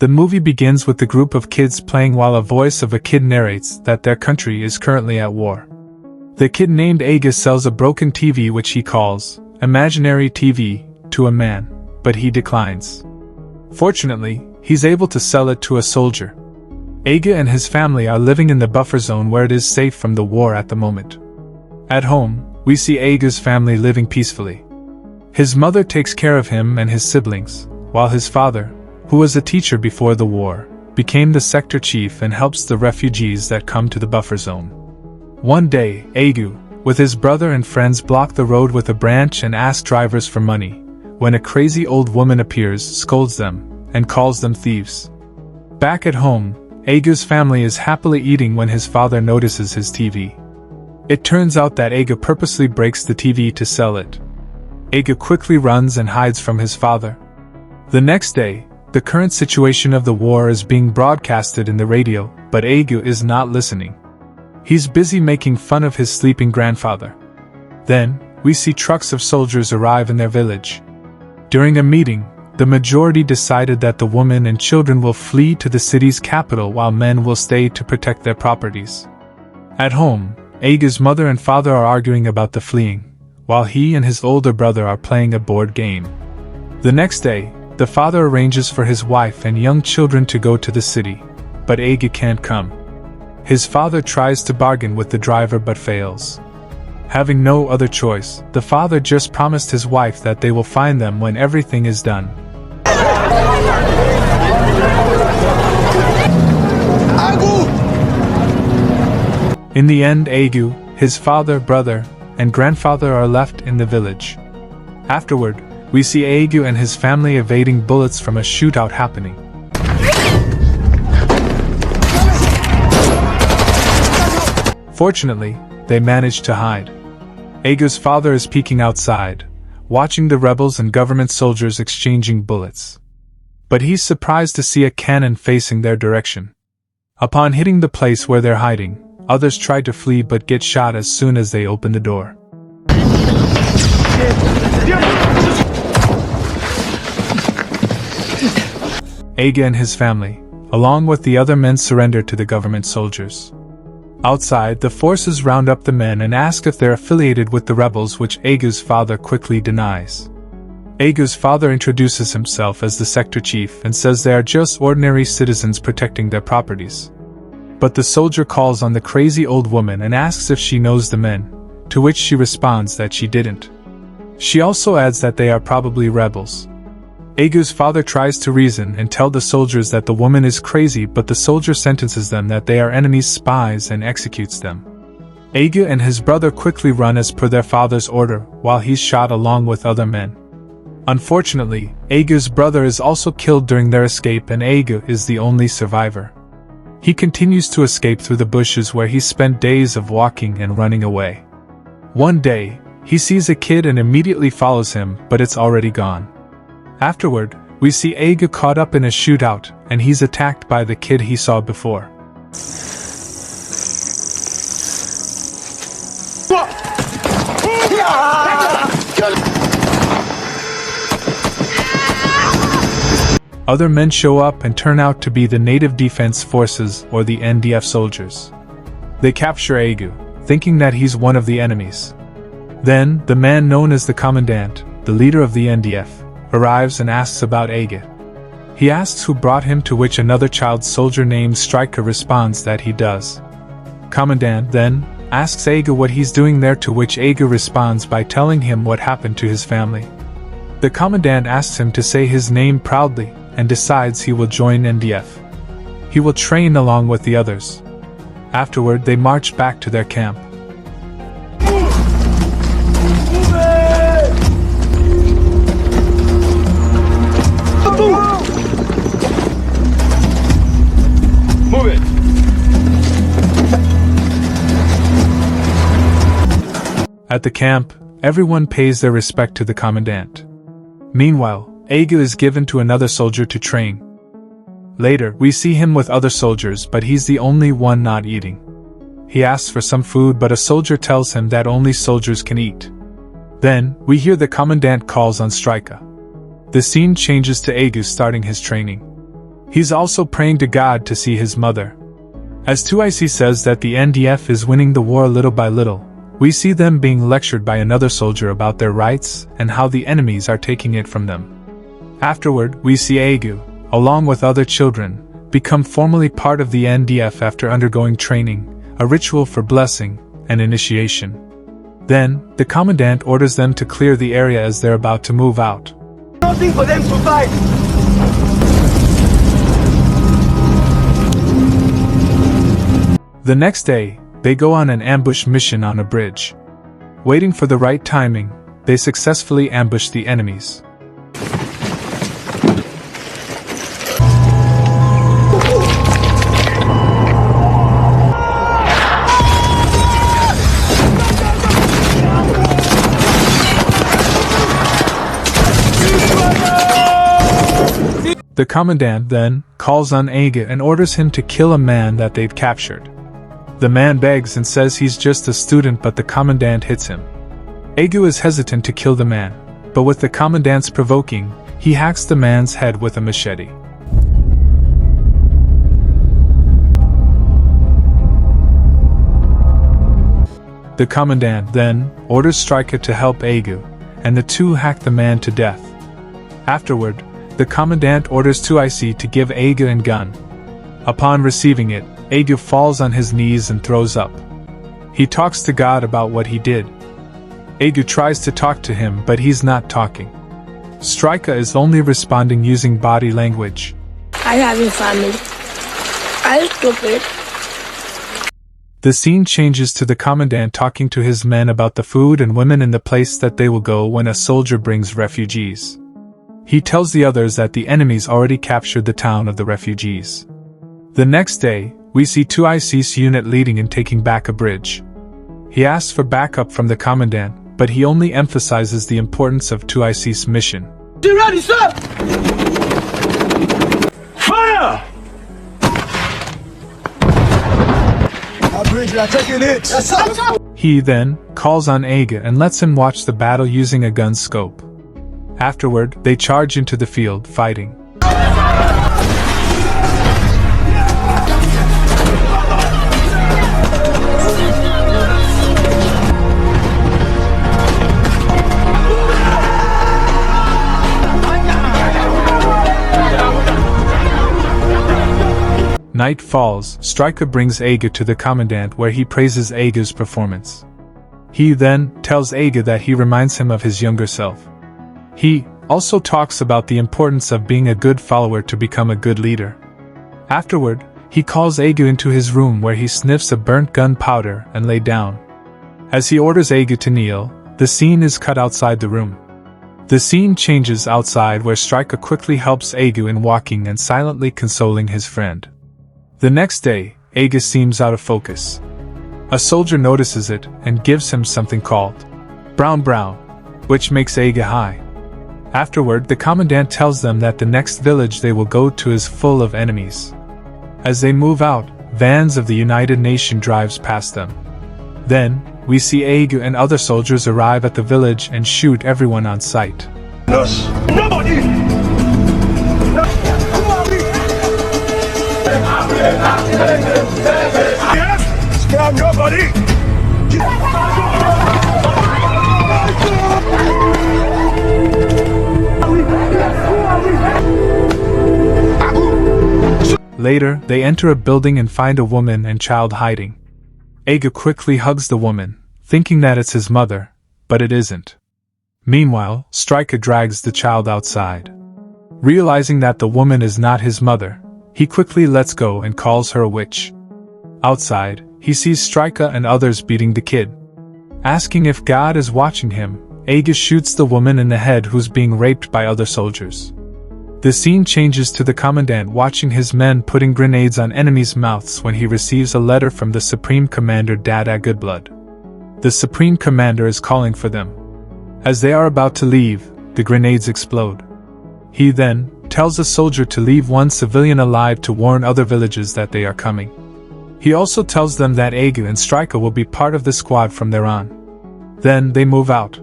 The movie begins with the group of kids playing while a voice of a kid narrates that their country is currently at war. The kid named Aga sells a broken TV which he calls imaginary TV to a man, but he declines. Fortunately, he's able to sell it to a soldier. Aga and his family are living in the buffer zone where it is safe from the war at the moment. At home, we see Aga's family living peacefully. His mother takes care of him and his siblings, while his father, who was a teacher before the war, became the sector chief and helps the refugees that come to the buffer zone. One day, Aga, with his brother and friends, block the road with a branch and ask drivers for money, when a crazy old woman appears, scolds them, and calls them thieves. Back at home, Aga's family is happily eating when his father notices his TV. It turns out that Aga purposely breaks the TV to sell it. Aga quickly runs and hides from his father. The next day, the current situation of the war is being broadcasted in the radio, but Aga is not listening. He's busy making fun of his sleeping grandfather. Then, we see trucks of soldiers arrive in their village. During a meeting, the majority decided that the women and children will flee to the city's capital while men will stay to protect their properties. At home, Aga's mother and father are arguing about the fleeing, while he and his older brother are playing a board game. The next day, the father arranges for his wife and young children to go to the city, but Aga can't come. His father tries to bargain with the driver but fails. Having no other choice, the father just promised his wife that they will find them when everything is done. In the end, Aga, his father, brother, and grandfather are left in the village. Afterward, we see Aga and his family evading bullets from a shootout happening. Fortunately, they manage to hide. Aga's father is peeking outside, watching the rebels and government soldiers exchanging bullets. But he's surprised to see a cannon facing their direction. Upon hitting the place where they're hiding, others try to flee but get shot as soon as they open the door. Aga and his family, along with the other men, surrender to the government soldiers. Outside, the forces round up the men and ask if they're affiliated with the rebels, which Aga's father quickly denies. Aga's father introduces himself as the sector chief and says they are just ordinary citizens protecting their properties. But the soldier calls on the crazy old woman and asks if she knows the men, to which she responds that she didn't. She also adds that they are probably rebels. Aga's father tries to reason and tell the soldiers that the woman is crazy, but the soldier sentences them that they are enemies' spies and executes them. Aga and his brother quickly run as per their father's order, while he's shot along with other men. Unfortunately, Aga's brother is also killed during their escape and Aga is the only survivor. He continues to escape through the bushes where he spent days of walking and running away. One day, he sees a kid and immediately follows him, but it's already gone. Afterward, we see Aga caught up in a shootout, and he's attacked by the kid he saw before. Other men show up and turn out to be the Native Defense Forces or the NDF soldiers. They capture Aga, thinking that he's one of the enemies. Then, the man known as the Commandant, the leader of the NDF, arrives and asks about Aga. He asks who brought him, to which another child soldier named Stryker responds that he does. Commandant then asks Aga what he's doing there, to which Aga responds by telling him what happened to his family. The Commandant asks him to say his name proudly and decides he will join NDF. He will train along with the others. Afterward, they march back to their camp. Move it! At the camp, everyone pays their respect to the Commandant. Meanwhile, Aga is given to another soldier to train. Later, we see him with other soldiers, but he's the only one not eating. He asks for some food, but a soldier tells him that only soldiers can eat. Then, we hear the Commandant calls on Stryker. The scene changes to Aga starting his training. He's also praying to God to see his mother. As 2IC says that the NDF is winning the war little by little, we see them being lectured by another soldier about their rights and how the enemies are taking it from them. Afterward, we see Agu, along with other children, become formally part of the NDF after undergoing training, a ritual for blessing and initiation. Then, the commandant orders them to clear the area as they're about to move out. Nothing for them to fight. The next day, they go on an ambush mission on a bridge. Waiting for the right timing, they successfully ambush the enemies. The commandant then calls on Aga and orders him to kill a man that they've captured. The man begs and says he's just a student, but the commandant hits him. Agu is hesitant to kill the man, but with the commandant's provoking, he hacks the man's head with a machete. The commandant then orders Stryka to help Agu, and the two hack the man to death. Afterward, the commandant orders 2IC to give Agu a gun. Upon receiving it, Agu falls on his knees and throws up. He talks to God about what he did. Agu tries to talk to him, but he's not talking. Stryka is only responding using body language. I have a family. I'm stupid. The scene changes to the commandant talking to his men about the food and women in the place that they will go when a soldier brings refugees. He tells the others that the enemies already captured the town of the refugees. The next day, we see 2IC's unit leading and taking back a bridge. He asks for backup from the commandant, but he only emphasizes the importance of 2IC's mission. Be ready, sir! Fire! Our bridge, we are taking it! Yes, sir! He then calls on Aga and lets him watch the battle using a gun scope. Afterward, they charge into the field, fighting. Night falls. Stryka brings Aga to the commandant where he praises Aga's performance. He then tells Aga that he reminds him of his younger self. He also talks about the importance of being a good follower to become a good leader. Afterward, he calls Aga into his room where he sniffs a burnt gunpowder and lay down. As he orders Aga to kneel, the scene is cut outside the room. The scene changes outside where Stryka quickly helps Aga in walking and silently consoling his friend. The next day, Aga seems out of focus. A soldier notices it and gives him something called Brown Brown, which makes Aga high. Afterward, the commandant tells them that the next village they will go to is full of enemies. As they move out, vans of the United Nations drives past them. Then, we see Aga and other soldiers arrive at the village and shoot everyone on sight. Us. Nobody! Yes! Scam nobody! Later, they enter a building and find a woman and child hiding. Aga quickly hugs the woman, thinking that it's his mother, but it isn't. Meanwhile, Stryka drags the child outside. Realizing that the woman is not his mother, he quickly lets go and calls her a witch. Outside, he sees Stryka and others beating the kid. Asking if God is watching him, Aga shoots the woman in the head who's being raped by other soldiers. The scene changes to the commandant watching his men putting grenades on enemies' mouths when he receives a letter from the Supreme Commander Dada Goodblood. The Supreme Commander is calling for them. As they are about to leave, the grenades explode. He then tells a soldier to leave one civilian alive to warn other villages that they are coming. He also tells them that Aga and Stryka will be part of the squad from there on. Then they move out.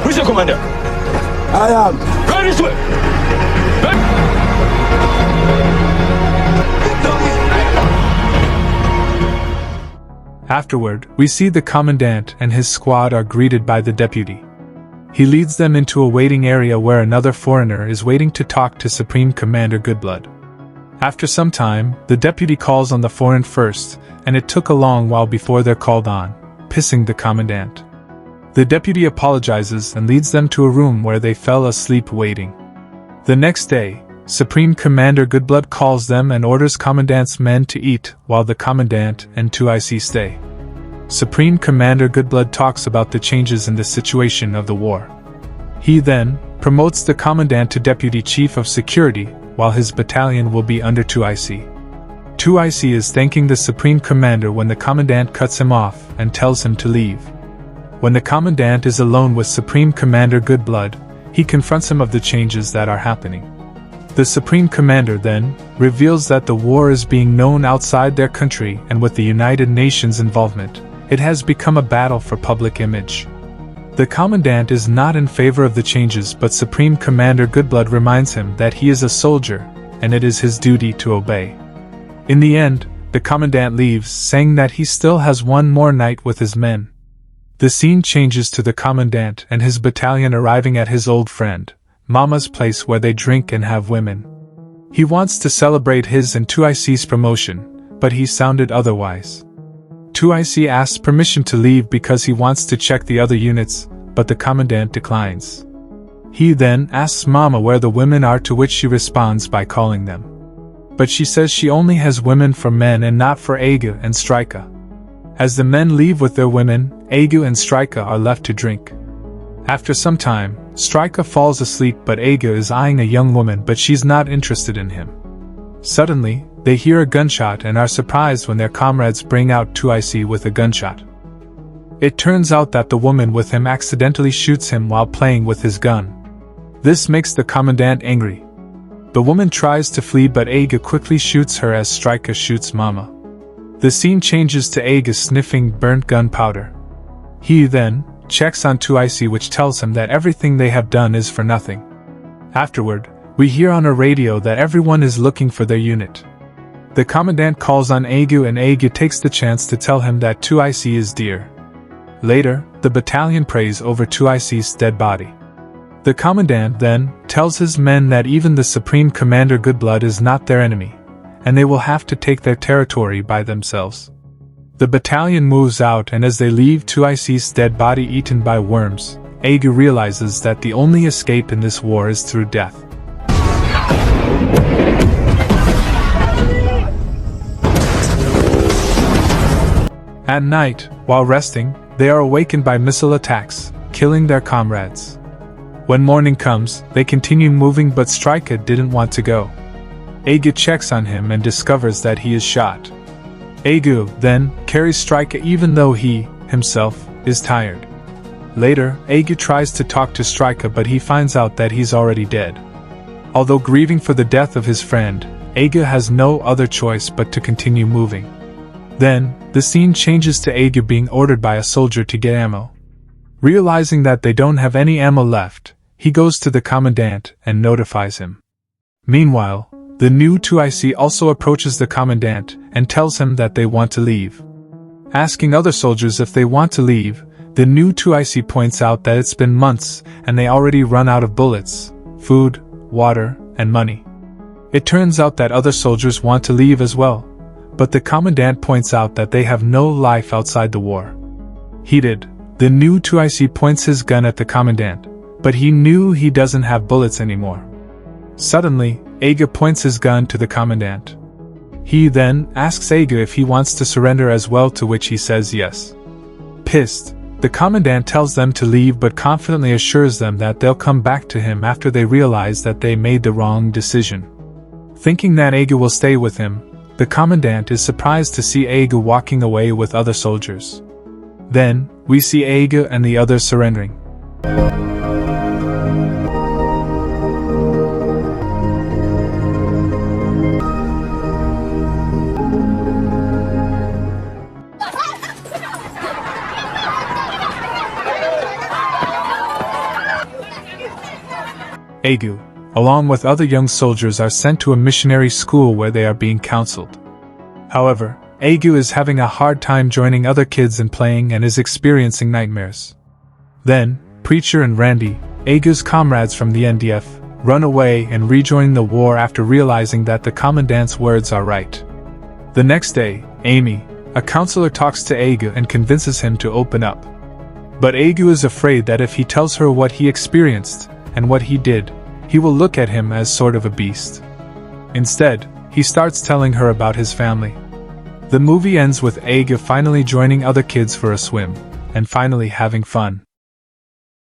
Who's your commander? I am. Go this way! Afterward, we see the commandant and his squad are greeted by the deputy. He leads them into a waiting area where another foreigner is waiting to talk to Supreme Commander Goodblood. After some time, the deputy calls on the foreign first, and it took a long while before they're called on, pissing the commandant. The deputy apologizes and leads them to a room where they fell asleep waiting. The next day, Supreme Commander Goodblood calls them and orders Commandant's men to eat while the Commandant and 2IC stay. Supreme Commander Goodblood talks about the changes in the situation of the war. He then promotes the Commandant to Deputy Chief of Security, while his battalion will be under 2IC. 2IC is thanking the Supreme Commander when the Commandant cuts him off and tells him to leave. When the Commandant is alone with Supreme Commander Goodblood, he confronts him of the changes that are happening. The Supreme Commander then reveals that the war is being known outside their country, and with the United Nations involvement, it has become a battle for public image. The Commandant is not in favor of the changes, but Supreme Commander Goodblood reminds him that he is a soldier, and it is his duty to obey. In the end, the Commandant leaves, saying that he still has one more night with his men. The scene changes to the Commandant and his battalion arriving at his old friend Mama's place where they drink and have women. He wants to celebrate his and 2IC's promotion, but he sounded otherwise. 2IC asks permission to leave because he wants to check the other units, but the Commandant declines. He then asks Mama where the women are, to which she responds by calling them. But she says she only has women for men and not for Egu and Strika. As the men leave with their women, Egu and Strika are left to drink. After some time, Strika falls asleep, but Egu is eyeing a young woman, but she's not interested in him. Suddenly, they hear a gunshot and are surprised when their comrades bring out 2IC with a gunshot. It turns out that the woman with him accidentally shoots him while playing with his gun. This makes the Commandant angry. The woman tries to flee, but Egu quickly shoots her as Strika shoots Mama. The scene changes to Egu sniffing burnt gunpowder. He then checks on 2IC, which tells him that everything they have done is for nothing. Afterward, we hear on a radio that everyone is looking for their unit. The Commandant calls on Egu, and Egu takes the chance to tell him that 2IC is dear. Later, the battalion prays over 2IC's dead body. The Commandant then tells his men that even the Supreme Commander Goodblood is not their enemy, and they will have to take their territory by themselves. The battalion moves out, and as they leave 2IC's dead body eaten by worms, Egu realizes that the only escape in this war is through death. At night, while resting, they are awakened by missile attacks, killing their comrades. When morning comes, they continue moving, but Strika didn't want to go. Egu checks on him and discovers that he is shot. Egu then carries Strika even though he, himself, is tired. Later, Egu tries to talk to Strika, but he finds out that he's already dead. Although grieving for the death of his friend, Egu has no other choice but to continue moving. Then, the scene changes to Egu being ordered by a soldier to get ammo. Realizing that they don't have any ammo left, he goes to the Commandant and notifies him. Meanwhile, the new 2IC also approaches the Commandant and tells him that they want to leave. Asking other soldiers if they want to leave, the new 2IC points out that it's been months and they already run out of bullets, food, water, and money. It turns out that other soldiers want to leave as well, but the Commandant points out that they have no life outside the war. Heated, the new 2IC points his gun at the Commandant, but he knew he doesn't have bullets anymore. Suddenly, Egu points his gun to the Commandant. He then asks Egu if he wants to surrender as well, to which he says yes. Pissed, the Commandant tells them to leave, but confidently assures them that they'll come back to him after they realize that they made the wrong decision. Thinking that Egu will stay with him, the Commandant is surprised to see Egu walking away with other soldiers. Then, we see Egu and the others surrendering. Egu, along with other young soldiers, are sent to a missionary school where they are being counseled. However, Agu is having a hard time joining other kids in playing and is experiencing nightmares. Then, Preacher and Randy, Agu's comrades from the NDF, run away and rejoin the war after realizing that the commandant's words are right. The next day, Amy, a counselor, talks to Agu and convinces him to open up. But Agu is afraid that if he tells her what he experienced and what he did, he will look at him as sort of a beast. Instead, he starts telling her about his family. The movie ends with Agu finally joining other kids for a swim, and finally having fun.